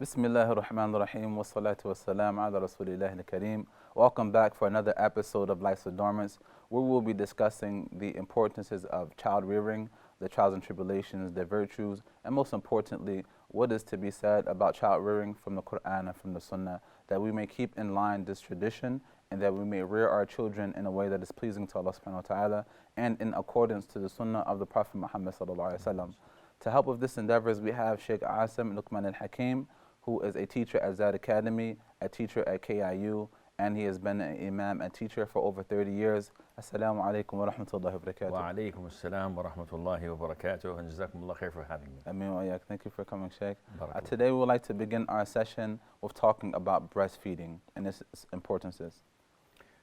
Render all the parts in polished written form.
Bismillah ar-Rahman ar-Rahim wa salatu wa salam ala Rasulillah al-Kareem. Welcome back for another episode of Life's Adornments, where we'll be discussing the importances of child rearing, the trials and tribulations, their virtues, and most importantly, what is to be said about child rearing from the Quran and from the Sunnah, that we may keep in line this tradition and that we may rear our children in a way that is pleasing to Allah subhanahu wa ta'ala and in accordance to the Sunnah of the Prophet Muhammad sallallahu alaihi wasallam. To help with this endeavors, we have Sheikh Assim al-Hakeem, who is a teacher at Zad Academy, a teacher at KIU, and he has been an imam and teacher for over 30 years. Assalamu alaikum wa rahmatullahi wa barakatuh. Wa alaikum assalam wa rahmatullahi wa barakatuh, and jazakumullah khair for having me. Ameen wa iyyak. Thank you for coming, Sheikh. Barakallah. Today we would like to begin our session with talking about breastfeeding and its importances.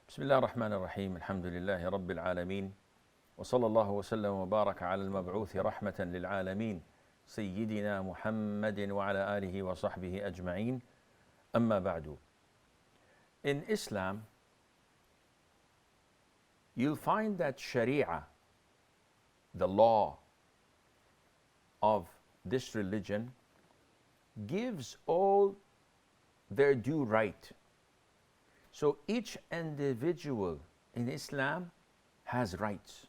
Bismillah ar-Rahman ar-Rahim, alhamdulillahi rabbil alameen, wa sallallahu wa sallam wa baraka ala al-mab'uthi rahmatan lil alameen, Sayyidina Muhammadin wa ala alihi wa sahbihi ajma'een, amma ba'du. In Islam, you'll find that Sharia, the law of this religion, gives all their due right. So each individual in Islam has rights,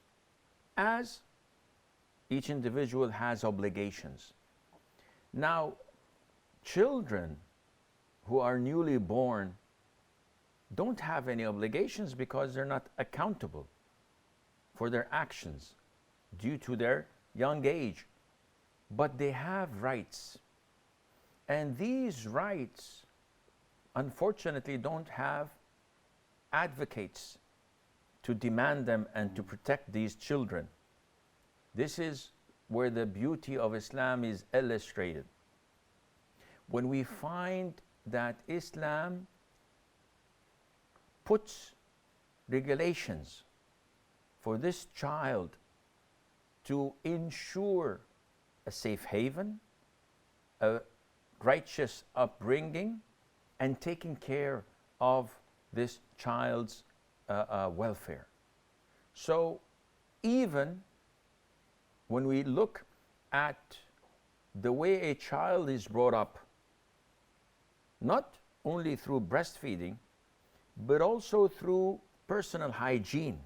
as each individual has obligations. Now, children who are newly born don't have any obligations because they're not accountable for their actions due to their young age. But they have rights. And these rights, unfortunately, don't have advocates to demand them and to protect these children. This is where the beauty of Islam is illustrated. When we find that Islam puts regulations for this child to ensure a safe haven, a righteous upbringing, and taking care of this child's welfare. So even when we look at the way a child is brought up, not only through breastfeeding, but also through personal hygiene,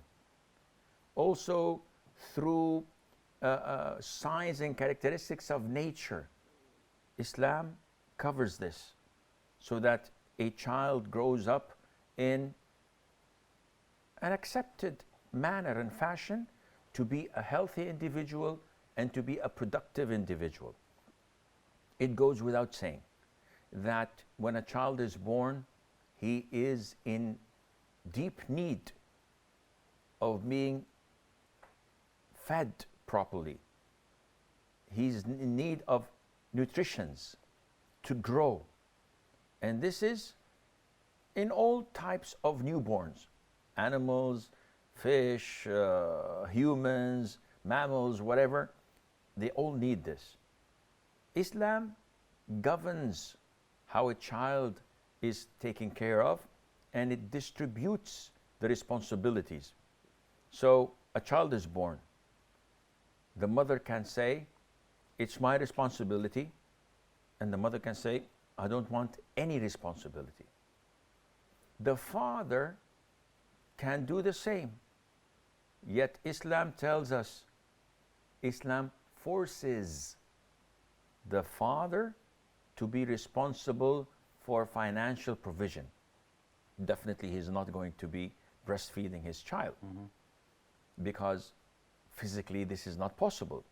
also through signs and characteristics of nature, Islam covers this so that a child grows up in an accepted manner and fashion to be a healthy individual and to be a productive individual. It goes without saying that when a child is born, he is in deep need of being fed properly. He's in need of nutritions to grow. And this is in all types of newborns, animals, fish, humans, mammals, whatever, they all need this. Islam governs how a child is taken care of, and it distributes the responsibilities. So a child is born. The mother can say, it's my responsibility, and the mother can say, I don't want any responsibility. The father can do the same. Yet Islam tells us, Islam forces the father to be responsible for financial provision. Definitely he's not going to be breastfeeding his child because physically this is not possible.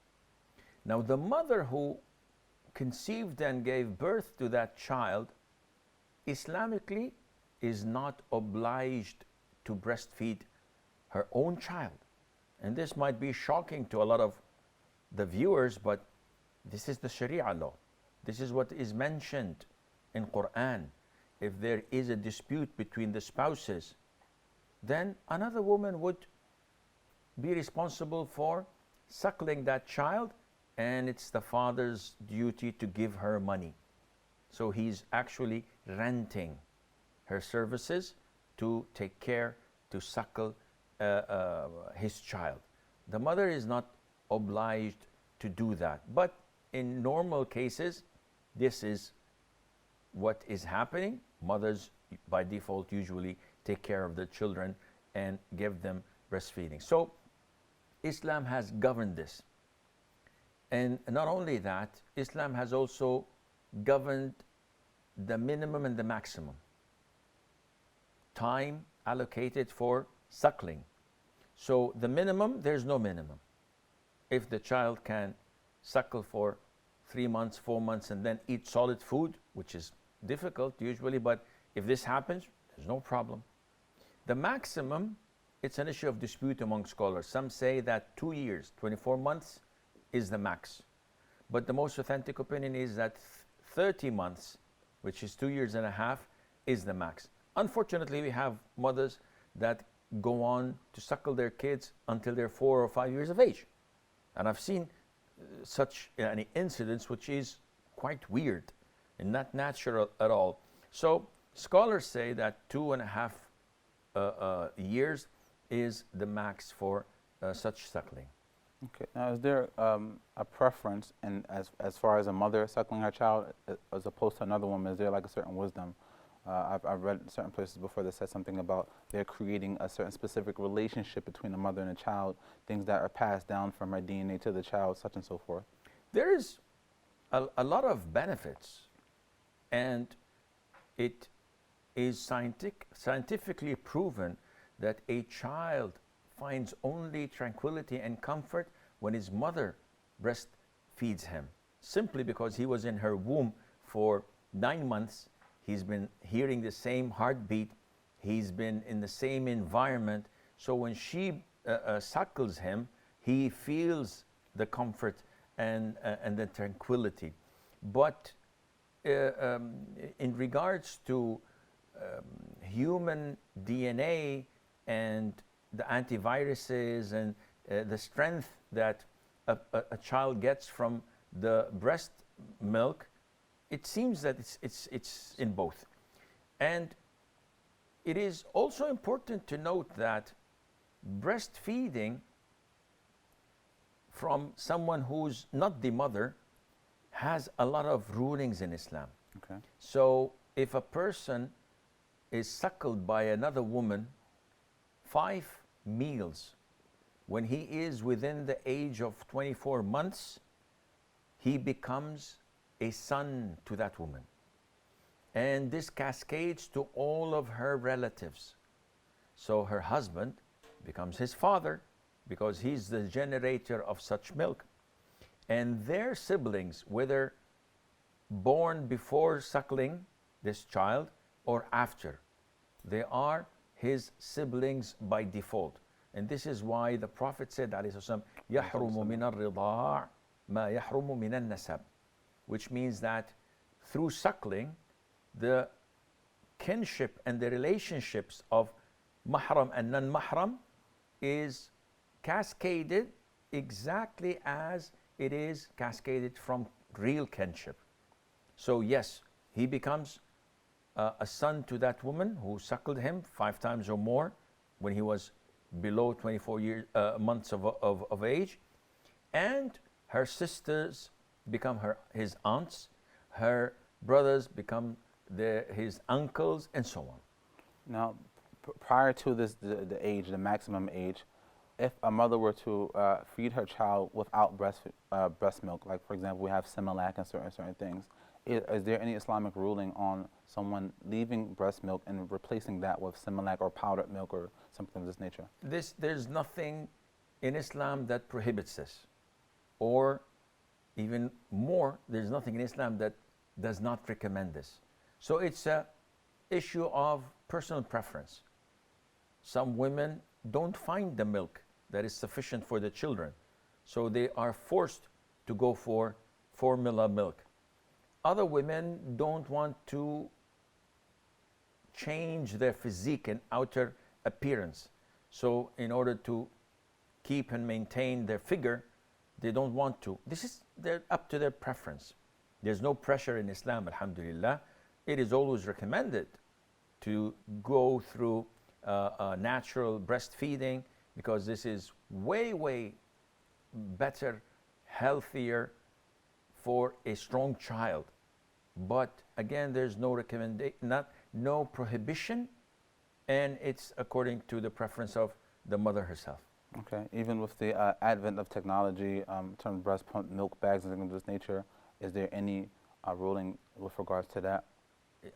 Now the mother who conceived and gave birth to that child, Islamically is not obliged to breastfeed her own child. And this might be shocking to a lot of the viewers, but this is the Sharia law. This is what is mentioned in Quran. If there is a dispute between the spouses, then another woman would be responsible for suckling that child, and it's the father's duty to give her money. So he's actually renting her services to take care, to suckle his child. The mother is not obliged to do that. But in normal cases, this is what is happening, mothers by default usually take care of the children and give them breastfeeding. So Islam has governed this. And not only that, Islam has also governed the minimum and the maximum time allocated for suckling. So the minimum, there's no minimum. If the child can suckle for 3 months, 4 months, and then eat solid food, which is difficult usually, but if this happens, there's no problem. The maximum, it's an issue of dispute among scholars. Some say that 2 years, 24 months is the max. But the most authentic opinion is that 30 months, which is 2 years and a half, is the max. Unfortunately, we have mothers that go on to suckle their kids until they're 4 or 5 years of age. And I've seen such incidents, which is quite weird and not natural at all. So scholars say that 2.5 years is the max for such suckling. Okay. Now, is there a preference in as far as a mother suckling her child as opposed to another woman? Is there like a certain wisdom? I've read certain places before that said something about they're creating a certain specific relationship between a mother and a child, things that are passed down from her DNA to the child, such and so forth. There is a lot of benefits, and it is scientifically proven that a child finds only tranquility and comfort when his mother breastfeeds him, simply because he was in her womb for 9 months. He's been hearing the same heartbeat. He's been in the same environment. So when she suckles him, he feels the comfort and the tranquility. But in regards to human DNA and the antiviruses and the strength that a child gets from the breast milk, it seems that it's in both. And it is also important to note that breastfeeding from someone who's not the mother has a lot of rulings in Islam. Okay. So if a person is suckled by another woman 5 meals when he is within the age of 24 months, he becomes a son to that woman. And this cascades to all of her relatives. So her husband becomes his father because he's the generator of such milk. And their siblings, whether born before suckling this child or after, they are his siblings by default. And this is why the Prophet said, يَحْرُمُ مِنَ الرِّضَاعِ مَا يَحْرُمُ مِنَ النَّسَبِ, which means that through suckling, the kinship and the relationships of mahram and non-mahram is cascaded exactly as it is cascaded from real kinship. So yes, he becomes a son to that woman who suckled him 5 times or more when he was below 24 months of age, and her sisters become his aunts, her brothers become his uncles, and so on. Now, prior to this, the age, the maximum age, if a mother were to feed her child without breast milk, like for example, we have Similac and certain things, is there any Islamic ruling on someone leaving breast milk and replacing that with Similac or powdered milk or something of this nature? There's nothing in Islam that prohibits this, or even more, there's nothing in Islam that does not recommend this. So it's an issue of personal preference. Some women don't find the milk that is sufficient for the children, so they are forced to go for formula milk. Other women don't want to change their physique and outer appearance. So in order to keep and maintain their figure, they don't want to. They're up to their preference. There's no pressure in Islam, alhamdulillah. It is always recommended to go through natural breastfeeding because this is way, way better, healthier for a strong child. but again, there's no recommendation, no prohibition, and it's according to the preference of the mother herself. Okay. Even with the advent of technology, in terms of breast pump, milk bags, and things of this nature, is there any ruling with regards to that?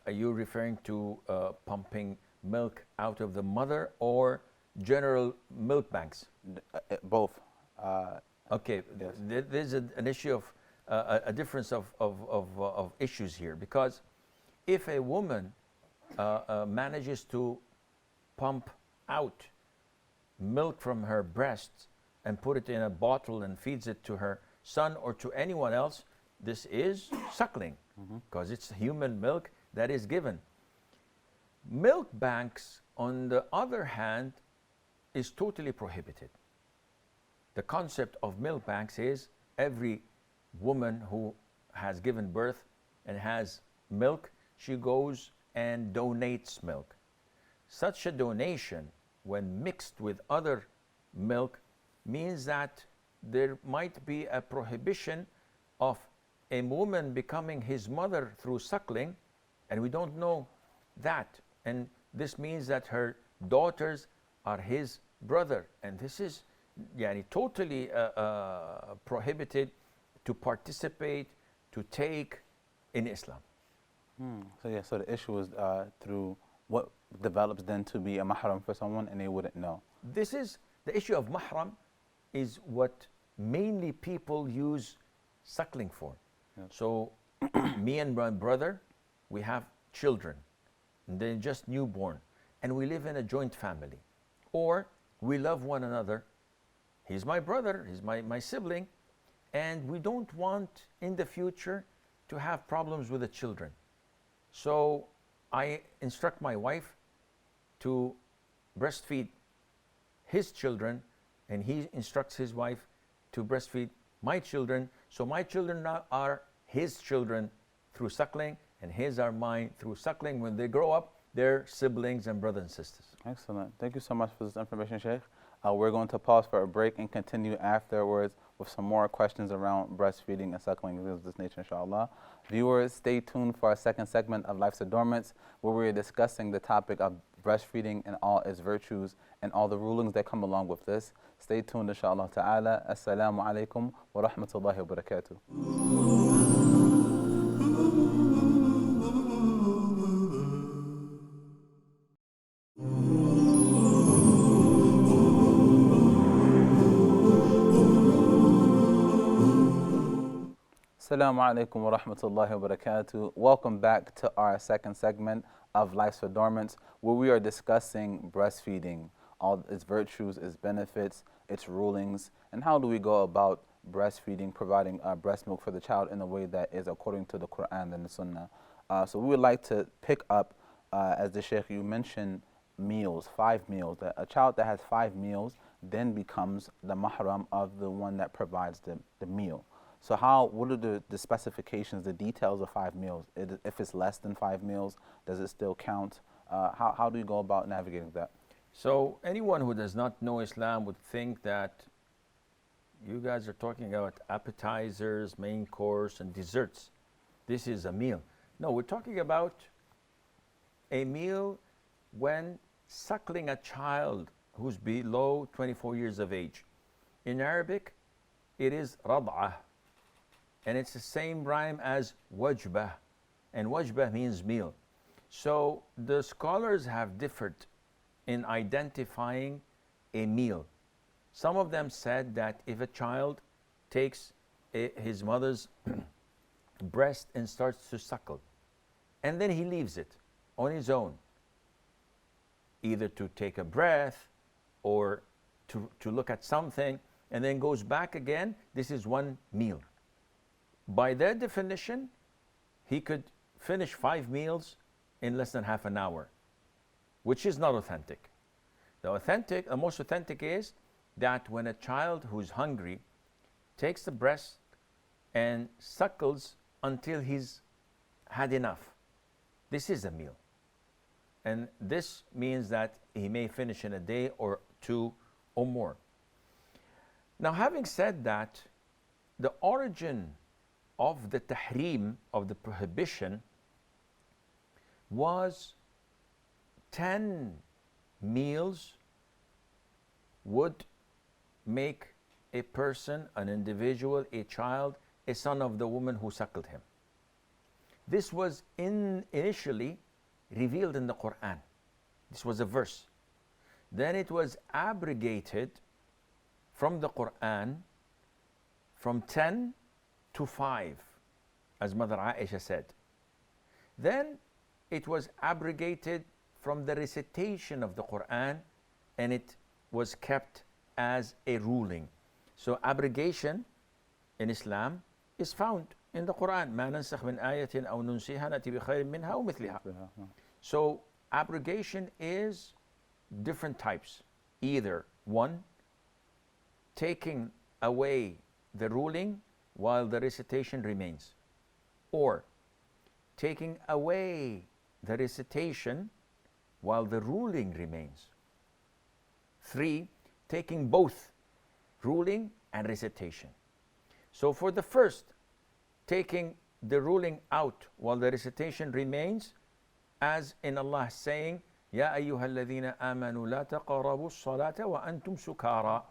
Are you referring to pumping milk out of the mother or general milk banks? Both. Okay, Yes. There's an issue of a difference of issues here, because if a woman manages to pump out milk from her breasts and put it in a bottle and feeds it to her son or to anyone else, this is suckling, because it's human milk that is given. Milk banks, on the other hand, is totally prohibited. The concept of milk banks is every woman who has given birth and has milk, she goes and donates milk. Such a donation, when mixed with other milk, means that there might be a prohibition of a woman becoming his mother through suckling, and we don't know that. And this means that her daughters are his brother, and this is totally prohibited to participate, to take in Islam. So the issue is through what develops then to be a mahram for someone, and they wouldn't know. This is the issue of mahram, is what mainly people use suckling for. Yeah. So me and my brother, we have children, and they're just newborn, and we live in a joint family, or we love one another. He's my brother, he's my sibling, and we don't want in the future to have problems with the children. So I instruct my wife to breastfeed his children, and he instructs his wife to breastfeed my children. So my children now are his children through suckling, and his are mine through suckling. When they grow up, they're siblings and brothers and sisters. Excellent. Thank you so much for this information, Sheikh. We're going to pause for a break and continue afterwards with some more questions around breastfeeding and suckling and things of this nature, inshallah. Viewers, stay tuned for our second segment of Life's Adornments, where we're discussing the topic of breastfeeding and all its virtues and all the rulings that come along with this. Stay tuned, inshallah ta'ala. Assalamu alaikum wa rahmatullahi wa barakatuh. Assalamu alaikum wa rahmatullahi wa barakatuh. Welcome back to our second segment of Life's Adornments, where we are discussing breastfeeding, all its virtues, its benefits, its rulings, and how do we go about breastfeeding, providing breast milk for the child in a way that is according to the Quran and the Sunnah. So we would like to pick up, as the Sheikh, you mentioned meals, 5 meals. A child that has 5 meals then becomes the mahram of the one that provides the meal. So what are the specifications, the details of 5 meals? If it's less than 5 meals, does it still count? How do you go about navigating that? So anyone who does not know Islam would think that you guys are talking about appetizers, main course, and desserts. This is a meal. No, we're talking about a meal when suckling a child who's below 24 years of age. In Arabic, it is rad'ah. And it's the same rhyme as wajbah, and wajbah means meal. So the scholars have differed in identifying a meal. Some of them said that if a child takes his mother's breast and starts to suckle, and then he leaves it on his own, either to take a breath or to look at something, and then goes back again, this is one meal. By their definition, he could finish 5 meals in less than half an hour, which is not authentic. The most authentic is that when a child who's hungry takes the breast and suckles until he's had enough, this is a meal. And this means that he may finish in a day or 2 or more. Now, having said that, the origin of the tahrim, of the prohibition, was 10 meals would make a person, an individual, a child, a son of the woman who suckled him. This was initially revealed in the Quran. This was a verse. Then it was abrogated from the Quran from 10 to 5, as Mother Aisha said. Then it was abrogated from the recitation of the Quran, and it was kept as a ruling. So abrogation in Islam is found in the Quran. ما ننسخ من آية أو ننسيها نأتي بخير منها أو مثلها. So abrogation is different types. Either one, taking away the ruling while the recitation remains, or taking away the recitation while the ruling remains. 3, taking both ruling and recitation. So for the first, taking the ruling out while the recitation remains, as in Allah saying, يَا أَيُّهَا الَّذِينَ آمَنُوا لَا تَقْرَبُوا الصَّلَاةَ وَأَنْتُمْ سُكَارَى.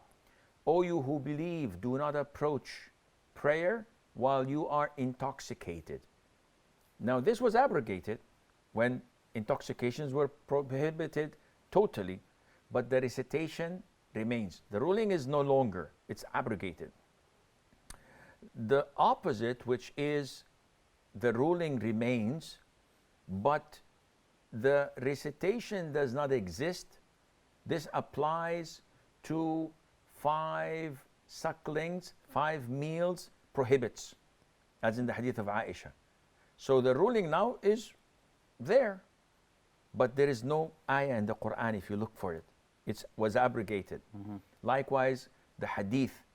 O you who believe, do not approach prayer while you are intoxicated. Now this was abrogated when intoxications were prohibited totally, but the recitation remains. The ruling is no longer, it's abrogated. The opposite, which is the ruling remains, but the recitation does not exist, this applies to 5 sucklings, 5 meals prohibits, as in the hadith of Aisha. So the ruling now is there, but there is no ayah in the Quran if you look for it. It was abrogated. Likewise, the hadith,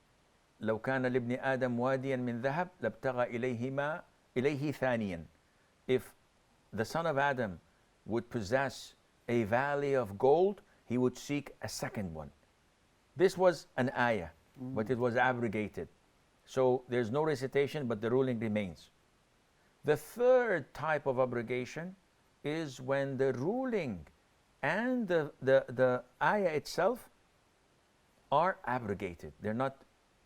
لو كان لابن آدم واديا من ذهب لابتغى إليه ثانيا. If the son of Adam would possess a valley of gold, he would seek a second one. This was an ayah, but it was abrogated. So there's no recitation, but the ruling remains. The third type of abrogation is when the ruling and the ayah itself are abrogated. They're not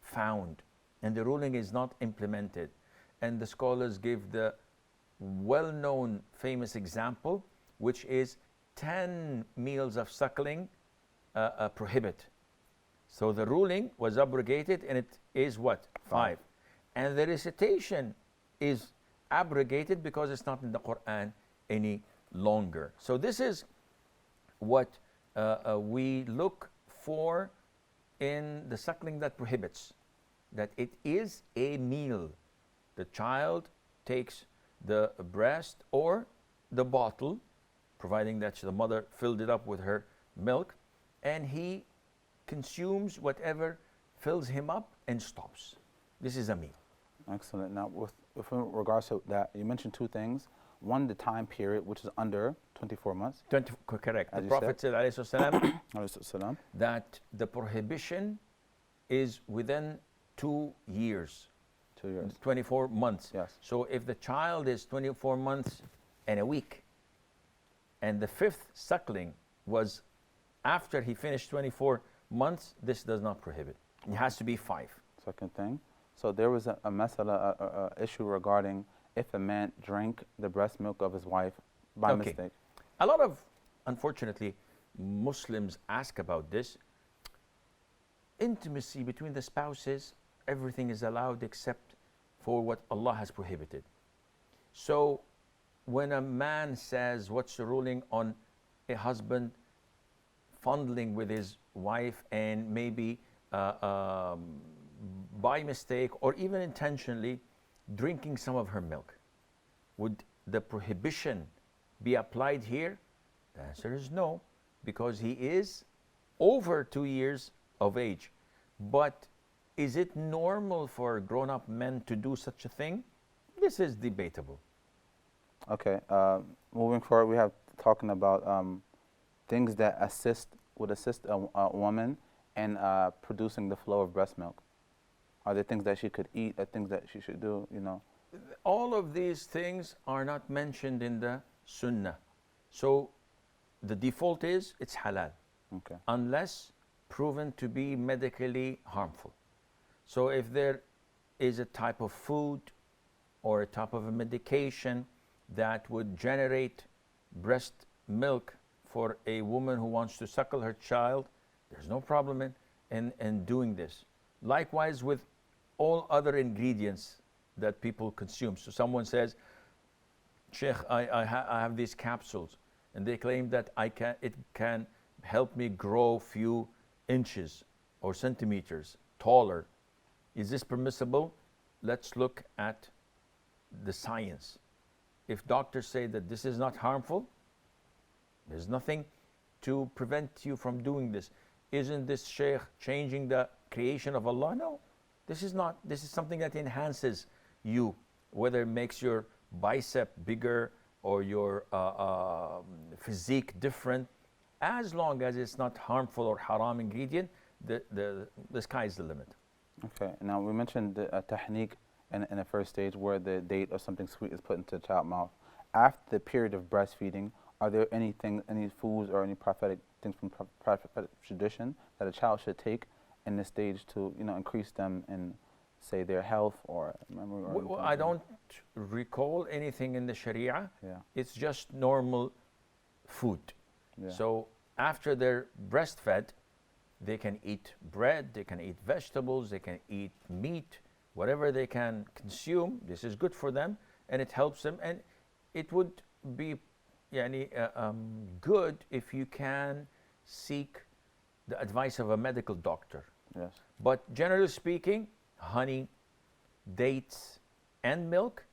found, and the ruling is not implemented. And the scholars give the well-known famous example, which is 10 meals of suckling prohibit. So the ruling was abrogated, and it is what? 5. And the recitation is abrogated because it's not in the Quran any longer. So this is what we look for in the suckling that prohibits, that it is a meal. The child takes the breast or the bottle, providing that the mother filled it up with her milk, and he consumes whatever fills him up and stops. This is a meal. Excellent. Now, with regards to that, you mentioned 2 things. One, the time period, which is under 24 months. Correct. As The you Prophet said, alayhi salam, Salam. that the prohibition is within 2 years. 2 years. 24 months. Yes. So if the child is 24 months and a week, and the 5th suckling was after he finished 24 months, this does not prohibit. It has to be 5. Second thing. So there was a masala, issue regarding if a man drank the breast milk of his wife by mistake. A lot of, unfortunately, Muslims ask about this. Intimacy between the spouses, everything is allowed except for what Allah has prohibited. So when a man says, what's the ruling on a husband fondling with his wife and maybe by mistake or even intentionally drinking some of her milk, would the prohibition be applied here? The answer is no, because he is over 2 years of age. But is it normal for grown-up men to do such a thing? This is debatable. Okay. Moving forward, we have talking about things that would assist a woman in producing the flow of breast milk. Are there things that she could eat, or things that she should do, all of these things are not mentioned in the Sunnah. So the default is it's halal, Okay. unless proven to be medically harmful. So if there is a type of food or a type of a medication that would generate breast milk for a woman who wants to suckle her child, there's no problem in doing this. Likewise with all other ingredients that people consume. So someone says, Sheikh, I have these capsules, and they claim that it can help me grow few inches or centimeters taller. Is this permissible? Let's look at the science. If doctors say that this is not harmful, there's nothing to prevent you from doing this. Isn't this, Sheikh, changing the creation of Allah? No, this is not. This is something that enhances you, whether it makes your bicep bigger or your physique different. As long as it's not harmful or haram ingredient, the sky is the limit. Okay. Now we mentioned the tahniq in the first stage, where the date or something sweet is put into the child's mouth. After the period of breastfeeding, are there any foods or any prophetic things from prophetic tradition that a child should take in this stage to increase them in, say, their health or memory? Or Well, I don't recall anything in the Sharia. Yeah. It's just normal food. Yeah. So after they're breastfed, they can eat bread, they can eat vegetables, they can eat meat, whatever they can consume. This is good for them, and it helps them. And it would be good if you can seek the advice of a medical doctor. Yes. But generally speaking, honey, dates, and milk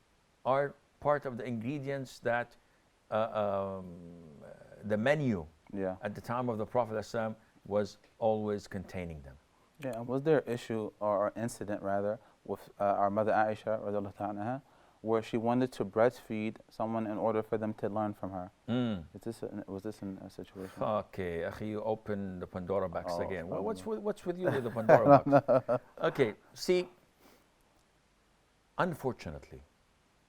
are part of the ingredients that the menu Yeah. at the time of the Prophet ﷺ was always containing them. Yeah. And was there an issue or incident rather with our mother Aisha radiallahu ta'ala anha, where she wanted to breastfeed someone in order for them to learn from her? Was this a situation? Okay, akhi, you open the Pandora box Oh, again. Well, sorry. what's with you with the Pandora box? Okay, see, unfortunately,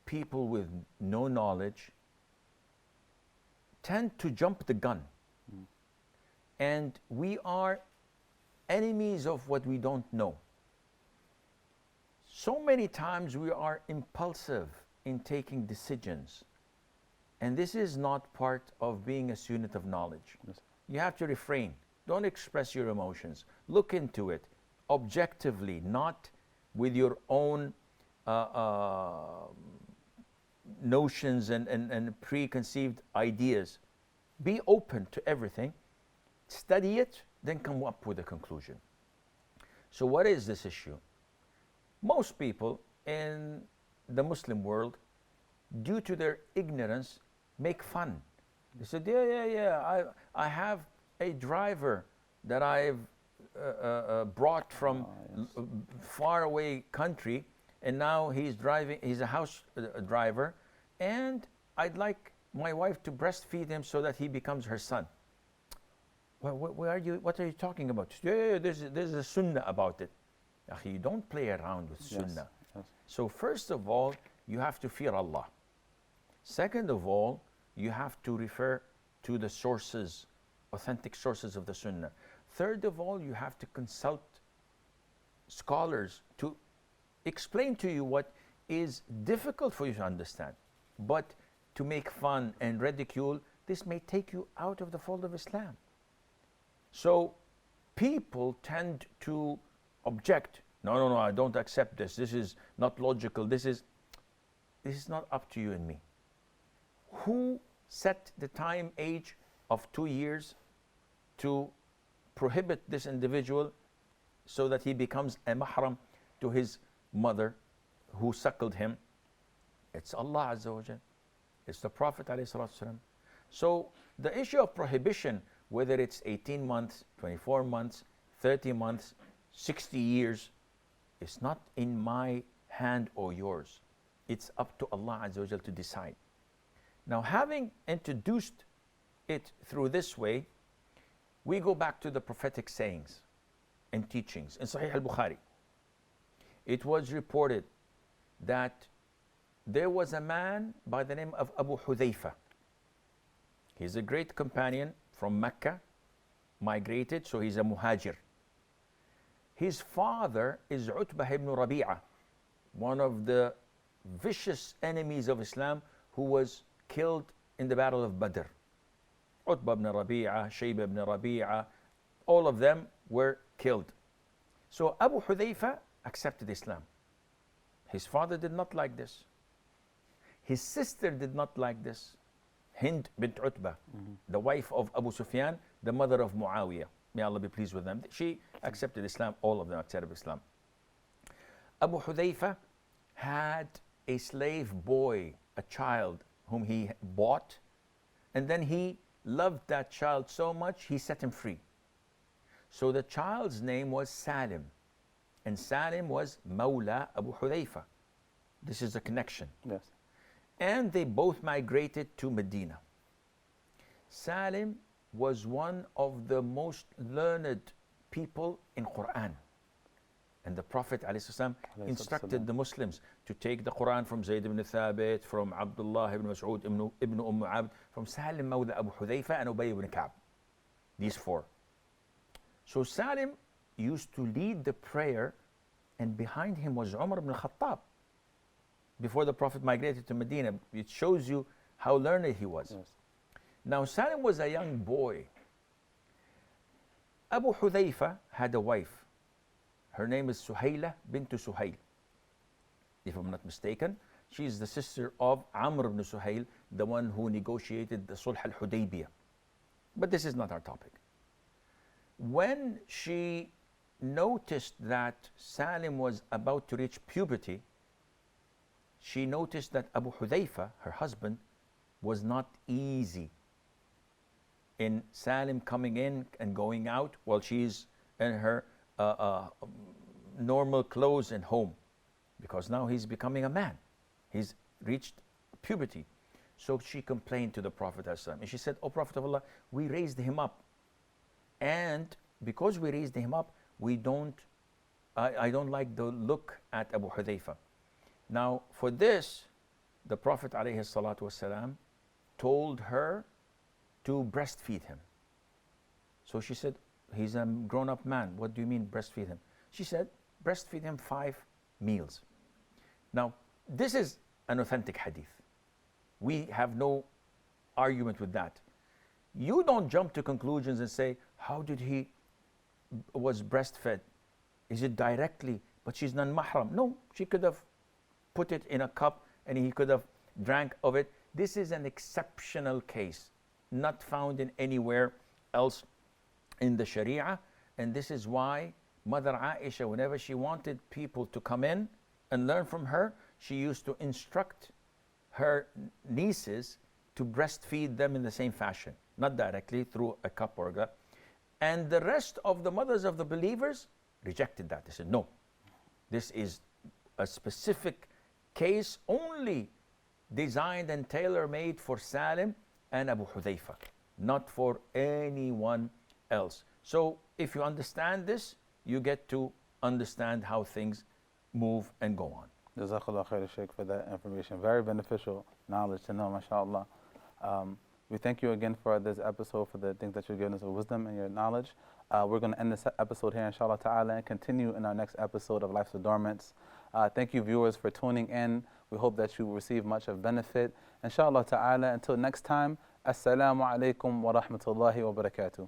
people with no knowledge tend to jump the gun. And we are enemies of what we don't know. So many times we are impulsive in taking decisions. And this is not part of being a student of knowledge. Yes. You have to refrain. Don't express your emotions. Look into it objectively, not with your own notions and preconceived ideas. Be open to everything. Study it, then come up with a conclusion. So what is this issue? Most people in the Muslim world, due to their ignorance, make fun. They said, I have a driver that I've brought from far away country, and now he's a house driver, and I'd like my wife to breastfeed him so that he becomes her son. Well, what are you talking about? There's a sunnah about it. You don't play around with sunnah. Yes. So first of all, you have to fear Allah. Second of all, you have to refer to the sources, authentic sources of the sunnah. Third of all, you have to consult scholars to explain to you what is difficult for you to understand. But to make fun and ridicule, this may take you out of the fold of Islam. So people tend to object. No, I don't accept this. This is not logical. This is not up to you and me. Who set the time age of 2 years to prohibit this individual so that he becomes a mahram to his mother who suckled him? It's Allah Azza wa Jal. It's the Prophet alayhi salatu wasalam. So the issue of prohibition, whether it's 18 months, 24 months, 30 months, 60 years, it's not in my hand or yours. It's up to Allah Azza wa Jal to decide. Now, having introduced it through this way, we go back to the prophetic sayings and teachings. In Sahih al-Bukhari, it was reported that there was a man by the name of Abu Hudayfa. He's a great companion from Mecca, migrated, so he's a muhajir. His father is Utbah ibn Rabi'ah, one of the vicious enemies of Islam who was killed in the Battle of Badr. Utbah ibn Rabi'ah, Shayba ibn Rabi'ah, all of them were killed. So Abu Hudayfa accepted Islam. His father did not like this. His sister did not like this. Hind bint Utbah, the wife of Abu Sufyan, the mother of Muawiyah. May Allah be pleased with them. She accepted Islam, all of them accepted Islam. Abu Hudayfa had a slave boy, a child whom he bought, and then he loved that child so much he set him free. So the child's name was Salim, and Salim was Mawla Abu Hudayfa. This is a connection. Yes. And they both migrated to Medina. Salim was one of the most learned people in Quran. And the Prophet ﷺ instructed the Muslims to take the Quran from Zayd ibn Thabit, from Abdullah ibn Mas'ud, ibn Abd, from Salim Mawla Abu Hudayfa and Ubay ibn Ka'b. These four. So Salim used to lead the prayer, and behind him was Umar ibn Khattab. Before the Prophet migrated to Medina, it shows you how learned he was. Yes. Now Salim was a young boy. Abu Hudayfa had a wife. Her name is Suhayla bint Suhayl. If I'm not mistaken, she is the sister of Amr ibn Suhayl, the one who negotiated the Sulh al-Hudaybiyah. But this is not our topic. When she noticed that Salim was about to reach puberty, she noticed that Abu Hudayfa, her husband, was not easy in Salim coming in and going out while she's in her normal clothes and home, because now he's becoming a man. He's reached puberty. So she complained to the Prophet ﷺ, and she said, "O Prophet of Allah, we raised him up, and because we raised him up, I don't like the look at Abu Hudayfa." Now, for this, the Prophet ﷺ told her to breastfeed him. So she said, "He's a grown-up man. What do you mean breastfeed him?" She said, "Breastfeed him 5 meals." Now, this is an authentic hadith. We have no argument with that. You don't jump to conclusions and say, how did he was breastfed? Is it directly? But she's non-mahram. No, she could have put it in a cup and he could have drank of it. This is an exceptional case, not found in anywhere else in the Sharia. And this is why Mother Aisha, whenever she wanted people to come in and learn from her, she used to instruct her nieces to breastfeed them in the same fashion, not directly through a cup or a glass. And the rest of the mothers of the believers rejected that. They said, no, this is a specific case only designed and tailor-made for Salim and Abu Hudayfa, not for anyone else. So if you understand this, you get to understand how things move and go on. Jazakallah khair, Sheikh, for that information. Very beneficial knowledge to know, mashallah. We thank you again for this episode, for the things that you've given us of wisdom and your knowledge. We're going to end this episode here, inshallah ta'ala, and continue in our next episode of Life's Adornments. Thank you, viewers, for tuning in. We hope that you receive much of benefit. Inshallah ta'ala, until next time, assalamu alaikum wa rahmatullahi wa barakatuh.